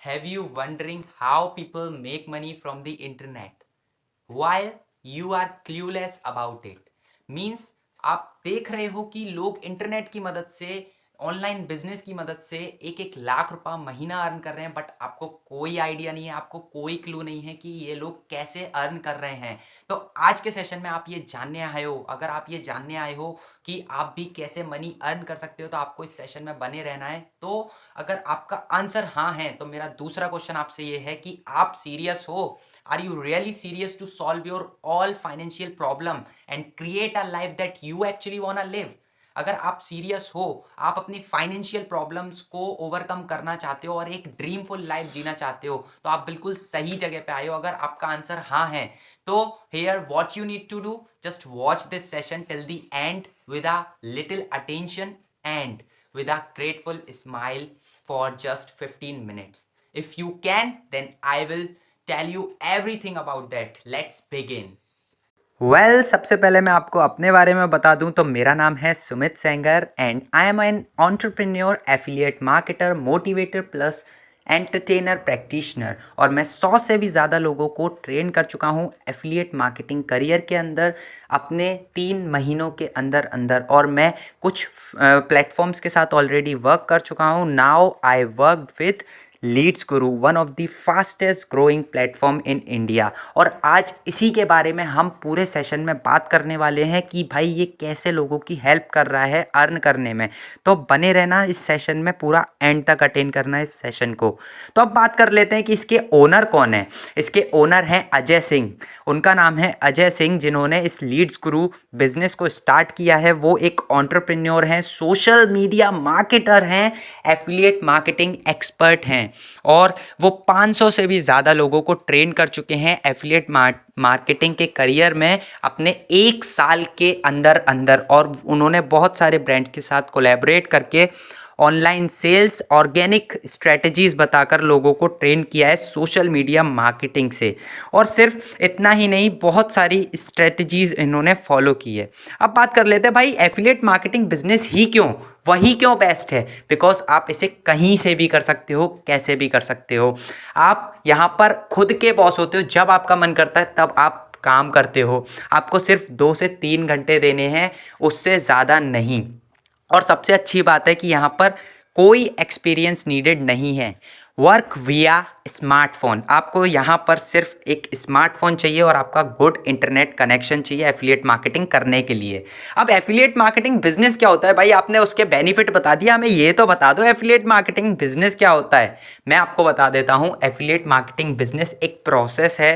Have you wondering how people make money from the internet while you are clueless about it? Means आप देख रहे हो कि लोग इंटरनेट की मदद से ऑनलाइन बिजनेस की मदद से एक एक लाख रुपया महीना अर्न कर रहे हैं, बट आपको कोई आइडिया नहीं है, आपको कोई क्लू नहीं है कि ये लोग कैसे अर्न कर रहे हैं। तो आज के सेशन में आप ये जानने आए हो, अगर आप ये जानने आए हो कि आप भी कैसे मनी अर्न कर सकते हो, तो आपको इस सेशन में बने रहना है। तो अगर आपका आंसर हाँ है तो मेरा दूसरा क्वेश्चन आपसे ये है कि आप सीरियस हो? Are you really serious to solve your all financial problem and create a life that you actually want to live? अगर आप सीरियस हो, आप अपनी फाइनेंशियल प्रॉब्लम्स को ओवरकम करना चाहते हो और एक ड्रीमफुल लाइफ जीना चाहते हो, तो आप बिल्कुल सही जगह पे आए हो। अगर आपका आंसर हाँ है तो here what you need to do, just watch this session till the end with a little attention and with a grateful smile for just 15 minutes. If you can, then I will tell you everything about that. Let's begin. सबसे पहले मैं आपको अपने बारे में बता दूं तो मेरा नाम है Sumit Sengar and I am an entrepreneur, affiliate marketer, motivator plus entertainer practitioner. और मैं 100 से भी ज़्यादा लोगों को ट्रेन कर चुका हूं एफिलिएट मार्केटिंग करियर के अंदर अपने 3 महीनों के अंदर अंदर। और मैं कुछ प्लेटफॉर्म्स के साथ ऑलरेडी वर्क कर चुका हूं। Now I work with Leads Guru, one of the fastest growing platform in India. और आज इसी के बारे में हम पूरे सेशन में बात करने वाले हैं कि भाई ये कैसे लोगों की हेल्प कर रहा है अर्न करने में। तो बने रहना इस सेशन में, पूरा एंड तक अटेंड करना इस सेशन को। तो अब बात कर लेते हैं कि इसके ओनर कौन है। इसके ओनर हैं अजय सिंह। उनका नाम है अजय सिंह, जिन्होंने इस लीड्स गुरु बिजनेस को स्टार्ट किया है। वो एक एंटरप्रेन्योर हैं, सोशल मीडिया मार्केटर हैं, एफिलिएट मार्केटिंग एक्सपर्ट हैं और वो 500 से भी ज़्यादा लोगों को ट्रेन कर चुके हैं एफिलिएट मार्केटिंग के करियर में अपने 1 साल के अंदर अंदर। और उन्होंने बहुत सारे ब्रांड के साथ कोलैबोरेट करके ऑनलाइन सेल्स, ऑर्गेनिक स्ट्रेटजीज बताकर लोगों को ट्रेन किया है सोशल मीडिया मार्केटिंग से। और सिर्फ इतना ही नहीं, बहुत सारी स्ट्रेटजीज इन्होंने फॉलो की है। अब बात कर लेते हैं भाई एफिलिएट मार्केटिंग बिजनेस ही क्यों, वही क्यों बेस्ट है। बिकॉज आप इसे कहीं से भी कर सकते हो, कैसे भी कर सकते हो। आप यहाँ पर खुद के बॉस होते हो, जब आपका मन करता है तब आप काम करते हो। आपको सिर्फ 2 से 3 घंटे देने हैं, उससे ज़्यादा नहीं। और सबसे अच्छी बात है कि यहाँ पर कोई एक्सपीरियंस नीडेड नहीं है। वर्क विया स्मार्टफोन, आपको यहाँ पर सिर्फ एक स्मार्टफोन चाहिए और आपका गुड इंटरनेट कनेक्शन चाहिए एफिलिएट मार्केटिंग करने के लिए। अब एफिलिएट मार्केटिंग बिजनेस क्या होता है भाई, आपने उसके बेनिफिट बता दिया, हमें ये तो बता दो एफिलिएट मार्केटिंग बिजनेस क्या होता है। मैं आपको बता देता हूँ, एफिलिएट मार्केटिंग बिजनेस एक प्रोसेस है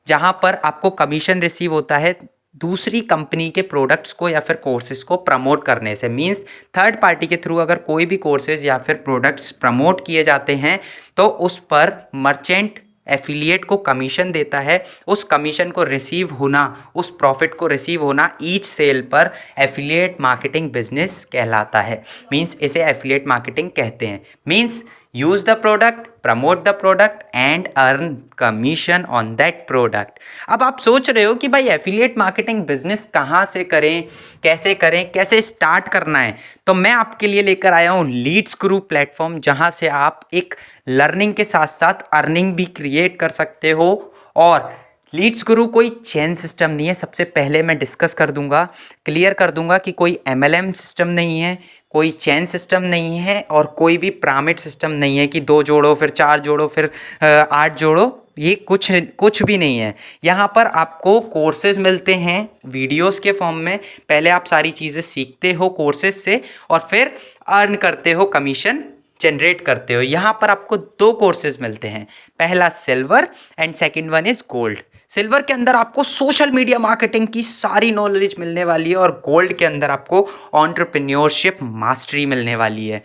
जहाँ पर आपको कमीशन रिसीव होता है दूसरी कंपनी के प्रोडक्ट्स को या फिर कोर्सेज को प्रमोट करने से। मींस थर्ड पार्टी के थ्रू अगर कोई भी कोर्सेज या फिर प्रोडक्ट्स प्रमोट किए जाते हैं तो उस पर मर्चेंट एफिलिएट को कमीशन देता है। उस कमीशन को रिसीव होना, उस प्रॉफिट को रिसीव होना ईच सेल पर एफिलिएट मार्केटिंग बिजनेस कहलाता है। मींस इसे एफिलिएट मार्केटिंग कहते हैं। Means use the product, promote the product and earn commission on that product. अब आप सोच रहे हो कि भाई एफिलिएट मार्केटिंग बिजनेस कहाँ से करें, कैसे स्टार्ट करना है। तो मैं आपके लिए लेकर आया हूँ लीड्स गुरु प्लेटफॉर्म, जहाँ से आप एक लर्निंग के साथ साथ अर्निंग भी क्रिएट कर सकते हो। और लीड्स गुरु कोई चेन सिस्टम नहीं है, सबसे पहले मैं डिस्कस कर दूंगा, क्लियर कर दूंगा कि कोई एमएलएम सिस्टम नहीं है, कोई चेन सिस्टम नहीं है और कोई भी पिरामिड सिस्टम नहीं है कि 2 जोड़ो फिर 4 जोड़ो फिर 8 जोड़ो। ये कुछ भी नहीं है। यहाँ पर आपको कोर्सेज मिलते हैं वीडियोस के फॉर्म में। पहले आप सारी चीज़ें सीखते हो कोर्सेज से और फिर अर्न करते हो, कमीशन जनरेट करते हो। यहाँ पर आपको 2 कोर्सेज मिलते हैं, पहला silver and second one is gold. Silver के अंदर आपको सोशल मीडिया मार्केटिंग की सारी नॉलेज मिलने वाली है और गोल्ड के अंदर आपको एंटरप्रेन्योरशिप मास्टरी मिलने वाली है।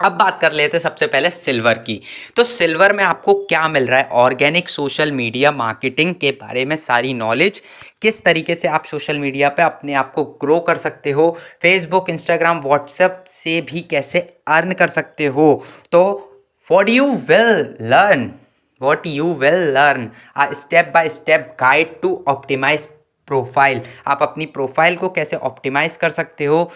अब बात कर लेते हैं सबसे पहले सिल्वर की। तो सिल्वर में आपको क्या मिल रहा है, ऑर्गेनिक सोशल मीडिया मार्केटिंग के बारे में सारी नॉलेज, किस तरीके से आप सोशल मीडिया पे अपने आप को ग्रो कर सकते हो, फेसबुक, इंस्टाग्राम, व्हाट्सएप से भी कैसे अर्न कर सकते हो। तो what you will learn a step by step guide to optimise profile. आप अपनी प्रोफाइल को कैसे ऑप्टिमाइज कर सकते हो,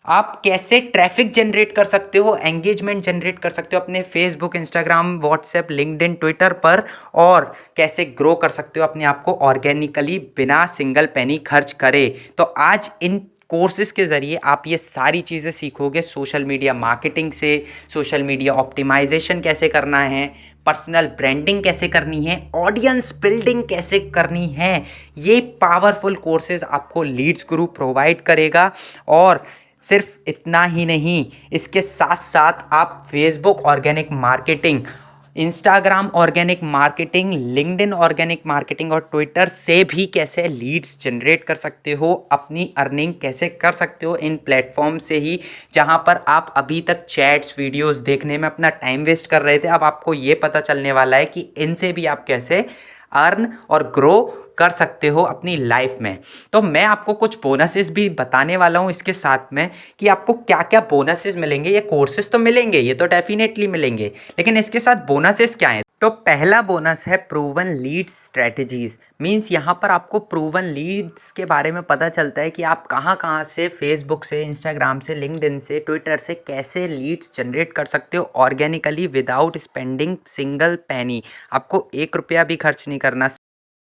आप कैसे ट्रैफिक जनरेट कर सकते हो, एंगेजमेंट जनरेट कर सकते हो अपने Facebook, Instagram, WhatsApp, LinkedIn, Twitter पर, और कैसे ग्रो कर सकते हो अपने आप को ऑर्गेनिकली बिना सिंगल पेनी खर्च करे। तो आज इन कोर्सेज के ज़रिए आप ये सारी चीज़ें सीखोगे। सोशल मीडिया मार्केटिंग से सोशल मीडिया ऑप्टिमाइजेशन कैसे करना है, पर्सनल ब्रांडिंग कैसे करनी है, ऑडियंस बिल्डिंग कैसे करनी है। ये पावरफुल कोर्सेज आपको लीड्स गुरु प्रोवाइड करेगा। और सिर्फ इतना ही नहीं, इसके साथ साथ आप Facebook organic marketing, Instagram organic marketing, LinkedIn organic marketing और ट्विटर से भी कैसे लीड्स जनरेट कर सकते हो, अपनी अर्निंग कैसे कर सकते हो इन प्लेटफॉर्म से ही, जहां पर आप अभी तक चैट्स, वीडियोस देखने में अपना टाइम वेस्ट कर रहे थे। अब आपको ये पता चलने वाला है कि इनसे भी आप कैसे अर्न और ग्रो कर सकते हो अपनी लाइफ में। तो मैं आपको कुछ बोनसेस भी बताने वाला हूँ इसके साथ में, कि आपको क्या क्या बोनसेस मिलेंगे। ये कोर्सेज तो मिलेंगे, ये तो डेफिनेटली मिलेंगे, लेकिन इसके साथ बोनसेस क्या हैं। तो पहला बोनस है प्रूवन लीड्स स्ट्रेटजीज। मींस यहाँ पर आपको प्रूवन लीड्स के बारे में पता चलता है कि आप कहाँ कहाँ से फेसबुक से, इंस्टाग्राम से, लिंक्डइन से, ट्विटर से कैसे लीड्स जनरेट कर सकते हो ऑर्गेनिकली विदाउट स्पेंडिंग सिंगल पैनी। आपको 1 रुपया भी खर्च नहीं करना।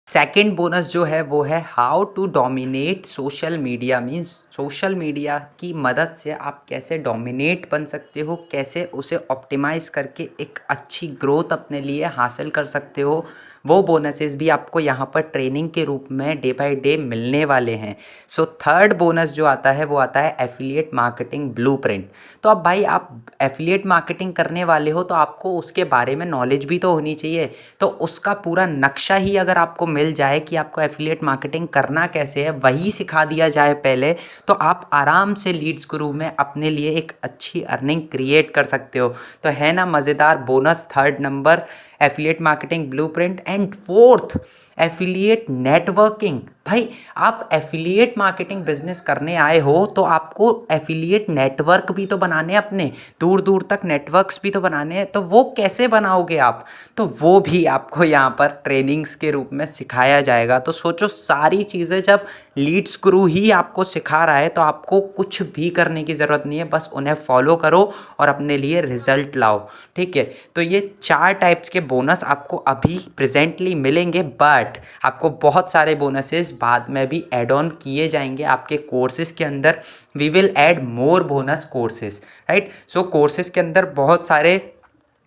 सेकेंड बोनस जो है वो है how to dominate social media. Means social media की मदद से आप कैसे डोमिनेट बन सकते हो, कैसे उसे ऑप्टिमाइज़ करके एक अच्छी ग्रोथ अपने लिए हासिल कर सकते हो। वो बोनसेस भी आपको यहाँ पर ट्रेनिंग के रूप में डे बाय डे मिलने वाले हैं। सो थर्ड बोनस जो आता है वो आता है एफिलिएट मार्केटिंग ब्लूप्रिंट। तो अब भाई आप एफिलिएट मार्केटिंग करने वाले हो तो आपको उसके बारे में नॉलेज भी तो होनी चाहिए। तो उसका पूरा नक्शा ही अगर आपको मिल जाए कि आपको एफिलिएट मार्केटिंग करना कैसे है, वही सिखा दिया जाए पहले, तो आप आराम से लीड्स गुरु में अपने लिए एक अच्छी अर्निंग क्रिएट कर सकते हो। तो है ना मज़ेदार bonus, third number affiliate marketing blueprint. And fourth affiliate networking. भाई आप एफिलिएट मार्केटिंग बिजनेस करने आए हो तो आपको एफिलिएट नेटवर्क भी तो बनाने हैं, अपने दूर दूर तक नेटवर्क्स भी तो बनाने हैं। तो वो कैसे बनाओगे आप, तो वो भी आपको यहाँ पर ट्रेनिंग्स के रूप में सिखाया जाएगा। तो सोचो, सारी चीज़ें जब लीड्स गुरु ही आपको सिखा रहा है तो आपको कुछ भी करने की ज़रूरत नहीं है, बस उन्हें फॉलो करो और अपने लिए रिजल्ट लाओ। ठीक है, तो ये 4 टाइप्स के बोनस आपको अभी प्रेजेंटली मिलेंगे, बट आपको बहुत सारे बोनसेस बाद में भी ऐड ऑन किए जाएंगे आपके कोर्सेज के अंदर। We will add more bonus courses, right. So courses के अंदर बहुत सारे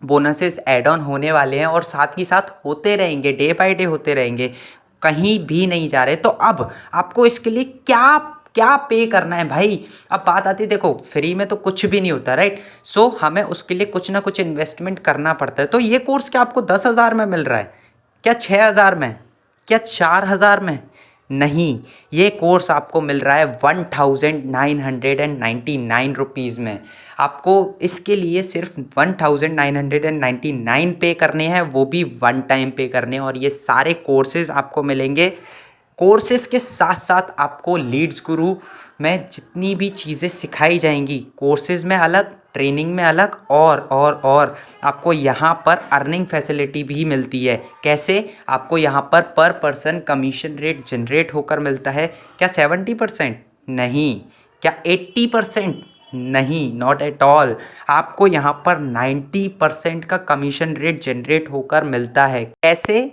बोनसेस ऐड ऑन होने वाले हैं और साथ ही साथ होते रहेंगे, डे बाय डे होते रहेंगे, कहीं भी नहीं जा रहे। तो अब आपको इसके लिए क्या क्या पे करना है भाई। अब बात आती है, देखो फ्री में तो कुछ भी नहीं होता, राइट। सो हमें उसके लिए कुछ ना कुछ इन्वेस्टमेंट करना पड़ता है। तो ये कोर्स क्या आपको 10,000 में मिल रहा है, क्या 6,000 में, क्या 4,000 में? नहीं, ये कोर्स आपको मिल रहा है 1999 रुपीज़ में। आपको इसके लिए सिर्फ 1999 पे करने हैं, वो भी वन टाइम पे करने हैं। और ये सारे कोर्सेज आपको मिलेंगे। कोर्सेज के साथ साथ आपको लीड्स गुरु में जितनी भी चीज़ें सिखाई जाएंगी, कोर्सेज में अलग, ट्रेनिंग में अलग, और आपको यहाँ पर अर्निंग फैसिलिटी भी मिलती है। कैसे? आपको यहाँ पर पर्सन कमीशन रेट जनरेट होकर मिलता है। क्या 70%? नहीं। क्या 80%? नहीं, नॉट एट ऑल। आपको यहाँ पर 90% का कमीशन रेट जनरेट होकर मिलता है। कैसे?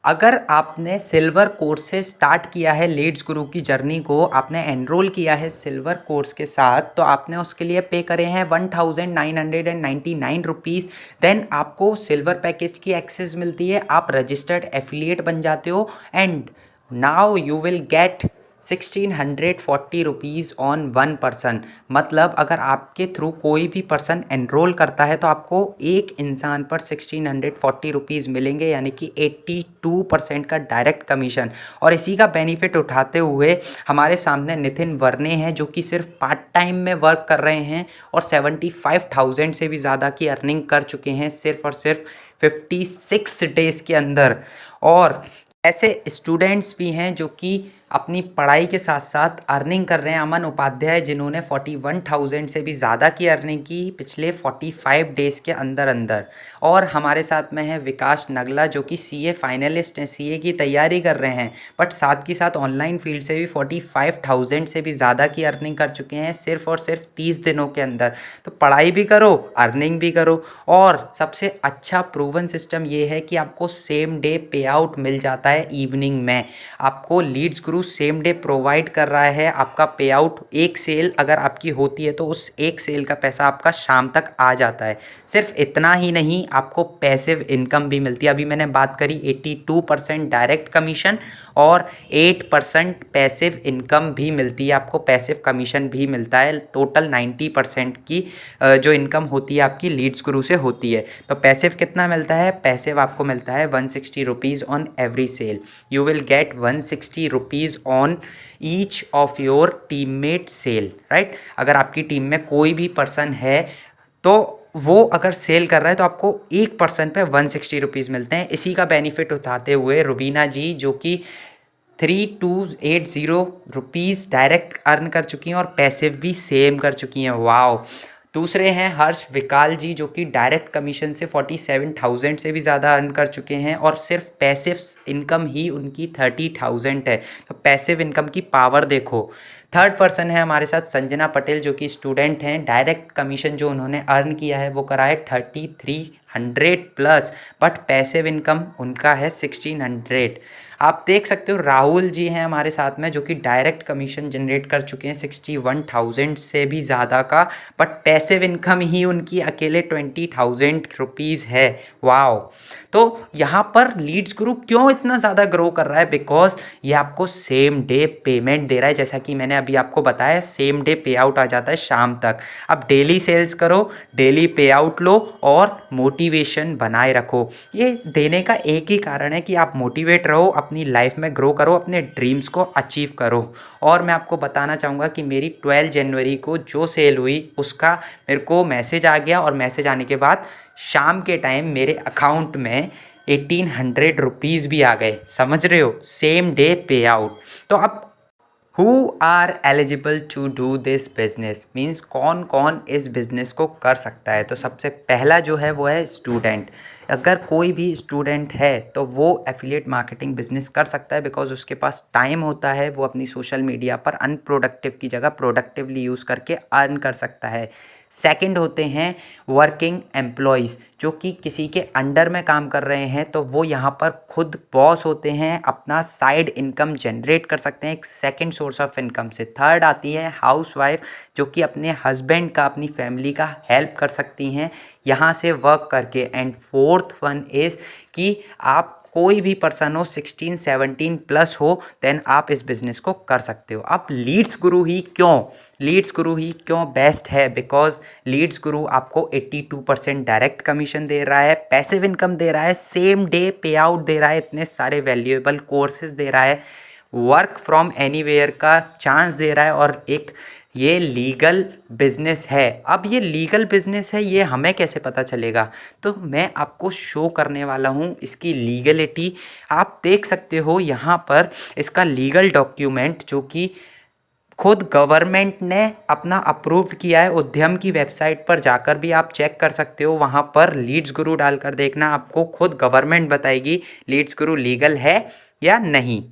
अगर आपने सिल्वर कोर्स से स्टार्ट किया है लीड्स गुरु की जर्नी को, आपने एनरोल किया है सिल्वर कोर्स के साथ, तो आपने उसके लिए पे करे हैं 1999 रुपीज़। देन आपको सिल्वर पैकेज की एक्सेस मिलती है, आप रजिस्टर्ड एफिलिएट बन जाते हो, and now you will gate 1640 rupees on one person. मतलब अगर आपके थ्रू कोई भी पर्सन एनरोल करता है तो आपको एक इंसान पर 1640 रुपीज़ मिलेंगे, यानी कि 82% का डायरेक्ट कमीशन। और इसी का बेनिफिट उठाते हुए हमारे सामने नितिन वर्ने हैं, जो कि सिर्फ पार्ट टाइम में वर्क कर रहे हैं और 75,000 से भी ज़्यादा की अर्निंग कर चुके हैं सिर्फ और सिर्फ 56 डेज़ के अंदर। और ऐसे स्टूडेंट्स भी हैं जो कि अपनी पढ़ाई के साथ साथ अर्निंग कर रहे हैं। अमन उपाध्याय जिन्होंने 41,000 से भी ज़्यादा की अर्निंग की पिछले 45 डेज़ के अंदर अंदर। और हमारे साथ में है विकास नगला जो कि सीए फाइनलिस्ट हैं, सीए की तैयारी कर रहे हैं, बट साथ ही साथ ऑनलाइन फील्ड से भी 45,000 से भी ज़्यादा की अर्निंग कर चुके हैं सिर्फ और सिर्फ 30 दिनों के अंदर। तो पढ़ाई भी करो, अर्निंग भी करो, और सबसे अच्छा प्रूवन सिस्टम ये है कि आपको सेम डे पे आउट मिल जाता है इवनिंग में। आपको लीड्स गुरु सेम डे प्रोवाइड कर रहा है आपका पे आउट। एक सेल अगर आपकी होती है तो उस एक सेल का पैसा आपका शाम तक आ जाता है। सिर्फ इतना ही नहीं, आपको पैसिव इनकम भी मिलती है। अभी मैंने बात करी 82% डायरेक्ट कमीशन और 8% पैसिव इनकम भी मिलती है। आपको पैसिव कमीशन भी मिलता है। टोटल 90% की जो इनकम होती है आपकी लीड्स गुरु से होती है। तो पैसिव कितना मिलता है? पैसिव आपको मिलता है 160 rupees on every sale. You will get 160 rupees on each of your teammate sale, right. अगर आपकी टीम में कोई भी पर्सन है तो वो अगर सेल कर रहा है तो आपको एक पर्सन पे 160 रुपीज़ मिलते हैं। इसी का बेनिफिट उठाते हुए रुबीना जी जो कि 3280 रुपीज़ डायरेक्ट अर्न कर चुकी हैं और पैसिव भी सेम कर चुकी हैं। वाओ। दूसरे हैं हर्ष विकाल जी जो कि डायरेक्ट कमीशन से 47,000 से भी ज़्यादा अर्न कर चुके हैं और सिर्फ पैसिव इनकम ही उनकी 30,000 है। तो पैसिव इनकम की पावर देखो। थर्ड पर्सन है हमारे साथ संजना पटेल जो कि स्टूडेंट हैं। डायरेक्ट कमीशन जो उन्होंने अर्न किया है वो करा है 3300 प्लस, बट पैसिव इनकम उनका है 1600। आप देख सकते हो राहुल जी हैं हमारे साथ में जो कि डायरेक्ट कमीशन जनरेट कर चुके हैं 61,000 से भी ज़्यादा का, बट पैसिव इनकम ही उनकी अकेले 20,000 रुपीज़ है। वाओ। तो यहाँ पर लीड्स गुरु क्यों इतना ज़्यादा ग्रो कर रहा है? बिकॉज ये आपको सेम डे पेमेंट दे रहा है। जैसा कि मैंने अभी आपको बताया, सेम डे पे आउट आ जाता है शाम तक। अब डेली सेल्स करो, डेली पे आउट लो और मोटिवेशन बनाए रखो। ये देने का एक ही कारण है कि आप मोटिवेट रहो, अपनी लाइफ में ग्रो करो, अपने ड्रीम्स को अचीव करो। और मैं आपको बताना चाहूँगा कि मेरी 12 जनवरी को जो सेल हुई उसका मेरे को मैसेज आ गया, और मैसेज आने के बाद शाम के टाइम मेरे अकाउंट में 1800 रुपीज़ भी आ गए। समझ रहे हो? Same day payout. तो अब who are eligible to do this business means कौन कौन इस बिज़नेस को कर सकता है? तो सबसे पहला जो है वो है स्टूडेंट। अगर कोई भी स्टूडेंट है तो वो एफिलिएट मार्केटिंग बिजनेस कर सकता है, बिकॉज उसके पास टाइम होता है। वो अपनी सोशल मीडिया पर अनप्रोडक्टिव की जगह प्रोडक्टिवली यूज़ करके अर्न कर सकता है। सेकंड होते हैं वर्किंग एम्प्लॉयज़ जो कि किसी के अंडर में काम कर रहे हैं, तो वो यहाँ पर खुद बॉस होते हैं, अपना साइड इनकम जनरेट कर सकते हैं एक सेकंड सोर्स ऑफ इनकम से। थर्ड आती है हाउसवाइफ जो कि अपने हस्बैंड का, अपनी फैमिली का हेल्प कर सकती हैं यहाँ से वर्क करके। एंड फोर्थ वन इज़ कि आप कोई भी पर्सन हो 16-17 प्लस हो, देन आप इस बिज़नेस को कर सकते हो। अब लीड्स गुरु ही क्यों बेस्ट है? बिकॉज लीड्स गुरु आपको 82% डायरेक्ट कमीशन दे रहा है, पैसिव इनकम दे रहा है, सेम डे पे आउट दे रहा है, इतने सारे वैल्यूएबल कोर्सेज दे रहा है, वर्क फ्रॉम एनीवेयर का चांस दे रहा है, और एक ये लीगल बिजनेस है। अब ये लीगल बिजनेस है, ये हमें कैसे पता चलेगा? तो मैं आपको शो करने वाला हूँ इसकी लीगलिटी। आप देख सकते हो यहाँ पर इसका लीगल डॉक्यूमेंट जो कि खुद गवर्नमेंट ने अपना अप्रूव्ड किया है। उद्यम की वेबसाइट पर जाकर भी आप चेक कर सकते हो, वहाँ पर लीड्स गुरु डालकर देखना, आपको खुद गवर्नमेंट बताएगी लीड्स गुरु लीगल है या नहीं।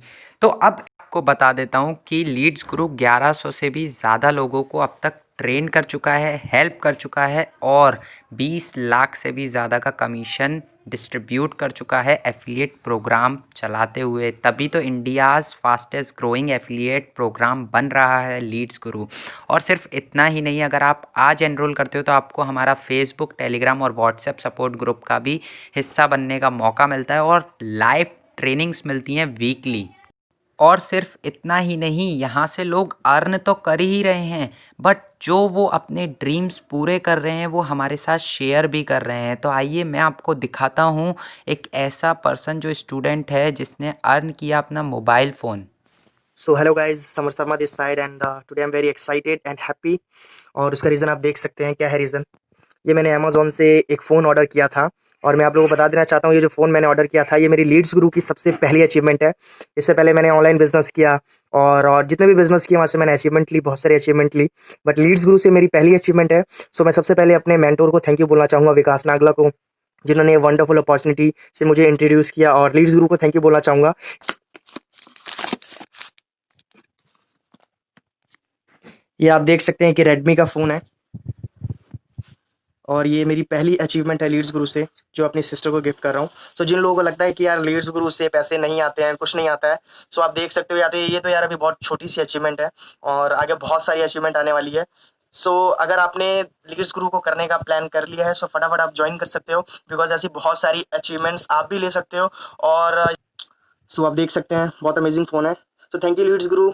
तो अब आपको बता देता हूँ कि लीड्स गुरु 1100 से भी ज़्यादा लोगों को अब तक ट्रेन कर चुका है, हेल्प कर चुका है, और 20 लाख से भी ज़्यादा का कमीशन डिस्ट्रीब्यूट कर चुका है एफिलिएट प्रोग्राम चलाते हुए। तभी तो India's fastest growing affiliate programme बन रहा है लीड्स गुरु। और सिर्फ इतना ही नहीं, अगर आप आज एनरोल करते हो तो आपको हमारा फेसबुक, टेलीग्राम और व्हाट्सएप सपोर्ट ग्रुप का भी हिस्सा बनने का मौका मिलता है, और लाइव ट्रेनिंग्स मिलती हैं वीकली। और सिर्फ इतना ही नहीं, यहाँ से लोग अर्न तो कर ही रहे हैं, बट जो वो अपने ड्रीम्स पूरे कर रहे हैं वो हमारे साथ शेयर भी कर रहे हैं। तो आइए मैं आपको दिखाता हूँ एक ऐसा पर्सन जो स्टूडेंट है जिसने अर्न किया अपना mobile phone. So hello guys, summer Sharma this side and today I am very excited and happy. और उसका रीज़न आप देख सकते हैं क्या है रीज़न। ये मैंने अमेज़न से एक फ़ोन ऑर्डर किया था और मैं आप लोगों को बता देना चाहता हूँ, ये जो फ़ोन मैंने ऑर्डर किया था, ये मेरी लीड्स गुरु की सबसे पहली अचीवमेंट है। इससे पहले मैंने ऑनलाइन बिज़नेस किया और जितने भी बिज़नेस किए, वहाँ से मैंने अचीवमेंट ली, बहुत सारी अचीवमेंट ली। बट लीड्स गुरु से मेरी पहली अचीवमेंट है। सो मैं सबसे पहले अपने मेंटर को थैंक यू बोलना चाहूँगा, विकास नागला को, जिन्होंने ये वंडरफुल अपॉर्चुनिटी से मुझे इंट्रोड्यूस किया, और लीड्स गुरु को थैंक यू बोलना चाहूँगा। ये आप देख सकते हैं कि रेडमी का फ़ोन है और ये मेरी पहली अचीवमेंट है लीड्स गुरु से, जो अपनी सिस्टर को गिफ्ट कर रहा हूँ। सो जिन लोगों को लगता है कि यार लीड्स गुरु से पैसे नहीं आते हैं, कुछ नहीं आता है, सो आप देख सकते हो ये तो यार अभी बहुत छोटी सी अचीवमेंट है और आगे बहुत सारी अचीवमेंट आने वाली है। सो अगर आपने लीड्स गुरु को करने का प्लान कर लिया है, सो फटाफट आप ज्वाइन कर सकते हो, बिकॉज ऐसी बहुत सारी अचीवमेंट्स आप भी ले सकते हो। और सो आप देख सकते हैं बहुत अमेजिंग फ़ोन है। तो थैंक यू लीड्स गुरु।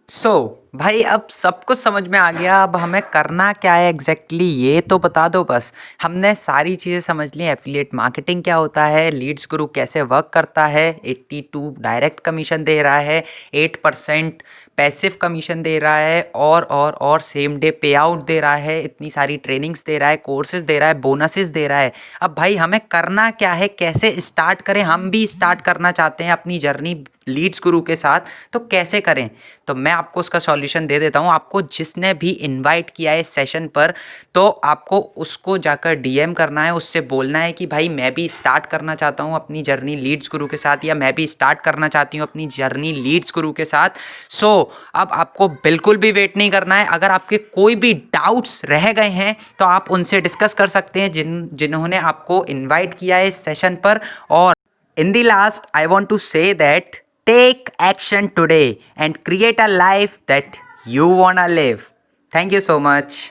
सो भाई अब सब कुछ समझ में आ गया। अब हमें करना क्या है एग्जैक्टली ये तो बता दो बस। हमने सारी चीज़ें समझ ली, एफिलिएट मार्केटिंग क्या होता है, लीड्स गुरु कैसे वर्क करता है, 82 डायरेक्ट कमीशन दे रहा है, 8% पैसिव कमीशन दे रहा है और सेम डे पे आउट दे रहा है, इतनी सारी ट्रेनिंग्स दे रहा है, कोर्सेज दे रहा है, बोनसेस दे रहा है। अब भाई हमें करना क्या है, कैसे स्टार्ट करें? हम भी स्टार्ट करना चाहते हैं अपनी जर्नी लीड्स गुरु के साथ, तो कैसे करें? तो मैं आपको उसका सॉल्यूशन दे देता हूँ। आपको जिसने भी इनवाइट किया है इस सेशन पर, तो आपको उसको जाकर डीएम करना है, उससे बोलना है कि भाई मैं भी स्टार्ट करना चाहता हूँ अपनी जर्नी लीड्स गुरु के साथ, या मैं भी स्टार्ट करना चाहती हूँ अपनी जर्नी लीड्स गुरु के साथ। सो अब आपको बिल्कुल भी वेट नहीं करना है। अगर आपके कोई भी डाउट्स रह गए हैं तो आप उनसे डिस्कस कर सकते हैं जिन्होंने आपको इन्वाइट किया है इस सेशन पर। और in the last, I want to say that take action today and create a life that you wanna live. Thank you so much.